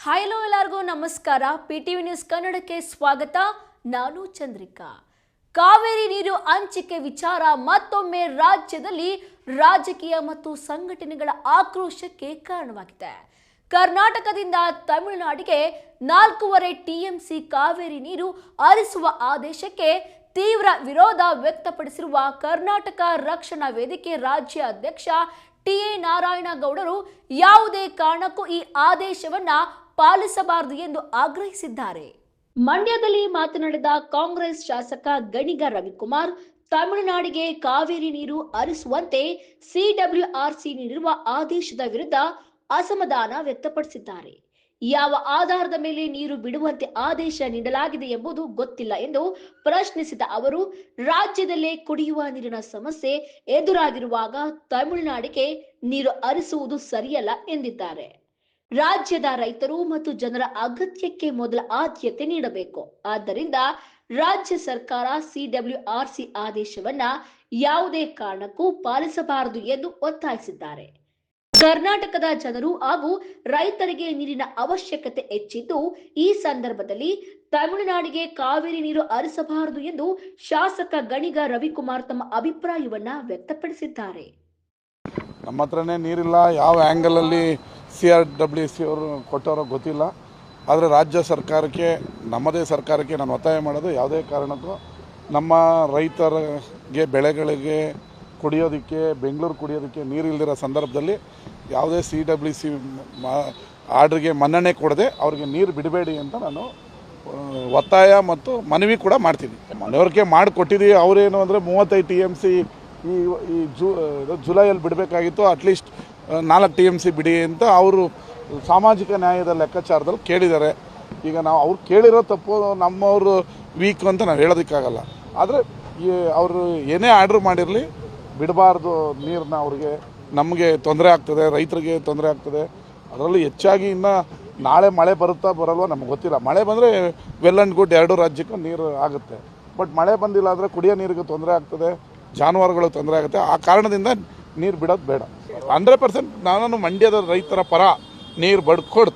Hello ಎಲ್ಲರಿಗೂ ನಮಸ್ಕಾರ. PTV news ಕನ್ನಡಕ್ಕೆ ಸ್ವಾಗತ. ನಾನು ಚಂದ್ರಿಕಾ. ಕಾವೇರಿ ನೀರು ಹಂಚಿಕೆ ವಿಚಾರ ಮತ್ತೊಮ್ಮೆ ರಾಜ್ಯದಲ್ಲಿ ರಾಜಕೀಯ ಮತ್ತು ಸಂಘಟನೆಗಳ ಆಕ್ರೋಶಕ್ಕೆ ಕಾರಣವಾಗಿದೆ. ಕರ್ನಾಟಕದಿಂದ ತಮಿಳುನಾಡಿಗೆ 4.5 TMC ಕಾವೇರಿ ನೀರು ಹರಿಸುವ ಆದೇಶಕ್ಕೆ ತೀವ್ರ ವಿರೋಧ ವ್ಯಕ್ತಪಡಿಸಿರುವ ಕರ್ನಾಟಕ ರಕ್ಷಣಾ ವೇದಿಕೆ ರಾಜ್ಯ ಅಧ್ಯಕ್ಷ TA ನಾರಾಯಣಗೌಡರು ಯಾವುದೇ ಕಾರಣಕ್ಕೂ ಈ ಆದೇಶವನ್ನ ಪಾಲಿಸಬಾರದು ಎಂದು ಆಗ್ರಹಿಸಿದ್ದಾರೆ. ಮಂಡ್ಯದಲ್ಲಿ ಮಾತನಾಡಿದ ಕಾಂಗ್ರೆಸ್ ಶಾಸಕ ಗಣಿಗ ರವಿಕುಮಾರ್, ತಮಿಳುನಾಡಿಗೆ ಕಾವೇರಿ ನೀರು ಹರಿಸುವಂತೆ CWRC ನೀಡಿರುವ ಆದೇಶದ ವಿರುದ್ಧ ಅಸಮಾಧಾನ ವ್ಯಕ್ತಪಡಿಸಿದ್ದಾರೆ. ಯಾವ ಆಧಾರದ ಮೇಲೆ ನೀರು ಬಿಡುವಂತೆ ಆದೇಶ ನೀಡಲಾಗಿದೆ ಎಂಬುದು ಗೊತ್ತಿಲ್ಲ ಎಂದು ಪ್ರಶ್ನಿಸಿದ ಅವರು, ರಾಜ್ಯದಲ್ಲೇ ಕುಡಿಯುವ ನೀರಿನ ಸಮಸ್ಯೆ ಎದುರಾಗಿರುವಾಗ ತಮಿಳುನಾಡಿಗೆ ನೀರು ಹರಿಸುವುದು ಸರಿಯಲ್ಲ ಎಂದಿದ್ದಾರೆ. ರಾಜ್ಯದ ರೈತರು ಮತ್ತು ಜನರ ಅಗತ್ಯಕ್ಕೆ ಮೊದಲ ಆದ್ಯತೆ ನೀಡಬೇಕು. ಆದ್ದರಿಂದ ರಾಜ್ಯ ಸರ್ಕಾರ CWRC ಆದೇಶವನ್ನ ಯಾವುದೇ ಕಾರಣಕ್ಕೂ ಪಾಲಿಸಬಾರದು ಎಂದು ಒತ್ತಾಯಿಸಿದ್ದಾರೆ. ಕರ್ನಾಟಕದ ಜನರು ಹಾಗೂ ರೈತರಿಗೆ ನೀರಿನ ಅವಶ್ಯಕತೆ ಹೆಚ್ಚಿದ್ದು, ಈ ಸಂದರ್ಭದಲ್ಲಿ ತಮಿಳುನಾಡಿಗೆ ಕಾವೇರಿ ನೀರು ಹರಿಸಬಾರದು ಎಂದು ಶಾಸಕ ಗಣಿಗ ರವಿಕುಮಾರ್ ತಮ್ಮ ಅಭಿಪ್ರಾಯವನ್ನ ವ್ಯಕ್ತಪಡಿಸಿದ್ದಾರೆ. ನಮ್ಮ ಹತ್ರನೇ ನೀರಿಲ್ಲ, ಯಾವ ಆ್ಯಂಗಲಲ್ಲಿ CRWC ಅವರು ಕೊಟ್ಟವರೋ ಗೊತ್ತಿಲ್ಲ. ಆದರೆ ರಾಜ್ಯ ಸರ್ಕಾರಕ್ಕೆ, ನಮ್ಮದೇ ಸರ್ಕಾರಕ್ಕೆ ನಾನು ಒತ್ತಾಯ ಮಾಡೋದು, ಯಾವುದೇ ಕಾರಣಕ್ಕೂ ನಮ್ಮ ರೈತರಿಗೆ ಬೆಳೆಗಳಿಗೆ ಕುಡಿಯೋದಕ್ಕೆ, ಬೆಂಗಳೂರು ಕುಡಿಯೋದಕ್ಕೆ ನೀರಿಲ್ದಿರೋ ಸಂದರ್ಭದಲ್ಲಿ ಯಾವುದೇ CWC ಆರ್ಡ್ರಿಗೆ ಮನ್ನಣೆ ಕೊಡದೆ ಅವ್ರಿಗೆ ನೀರು ಬಿಡಬೇಡಿ ಅಂತ ನಾನು ಒತ್ತಾಯ ಮತ್ತು ಮನವಿ ಕೂಡ ಮಾಡ್ತೀನಿ. ಮನವರಿಕೆ ಮಾಡಿಕೊಟ್ಟಿದ್ದೀವಿ. ಅವರೇನು ಅಂದರೆ 35 TMC ಈ ಜುಲೈಯಲ್ಲಿ ಬಿಡಬೇಕಾಗಿತ್ತು, ಅಟ್ಲೀಸ್ಟ್ 4 TMC ಬಿಡಿ ಅಂತ ಅವರು ಸಾಮಾಜಿಕ ನ್ಯಾಯದ ಲೆಕ್ಕಾಚಾರದಲ್ಲಿ ಕೇಳಿದ್ದಾರೆ. ಈಗ ನಾವು ಅವ್ರು ಕೇಳಿರೋ ತಪ್ಪು, ನಮ್ಮವರು ವೀಕ್ ಅಂತ ನಾವು ಹೇಳೋದಕ್ಕಾಗಲ್ಲ. ಆದರೆ ಅವರು ಏನೇ ಆರ್ಡ್ರ್ ಮಾಡಿರಲಿ, ಬಿಡಬಾರ್ದು ನೀರನ್ನ. ಅವ್ರಿಗೆ ನಮಗೆ ತೊಂದರೆ ಆಗ್ತದೆ, ರೈತರಿಗೆ ತೊಂದರೆ ಆಗ್ತದೆ. ಅದರಲ್ಲೂ ಹೆಚ್ಚಾಗಿ ಇನ್ನು ನಾಳೆ ಮಳೆ ಬರುತ್ತಾ ಬರಲ್ವೋ ನಮ್ಗೆ ಗೊತ್ತಿಲ್ಲ. ಮಳೆ ಬಂದರೆ ವೆಲ್ ಆ್ಯಂಡ್ ಗುಡ್, ಎರಡೂ ರಾಜ್ಯಕ್ಕೂ ನೀರು ಆಗುತ್ತೆ. ಬಟ್ ಮಳೆ ಬಂದಿಲ್ಲ ಅಂದರೆ ಕುಡಿಯೋ ನೀರಿಗೆ ತೊಂದರೆ ಆಗ್ತದೆ, ಜಾನುವಾರುಗಳು ತೊಂದರೆ ಆಗುತ್ತೆ. ಆ ಕಾರಣದಿಂದ ನೀರು ಬಿಡೋದು ಬೇಡ. 100% ನಾನು ಮಂಡ್ಯದ ರೈತರ ಪರ ನೀರು ಬಡ್ಕೊಡ್ತು.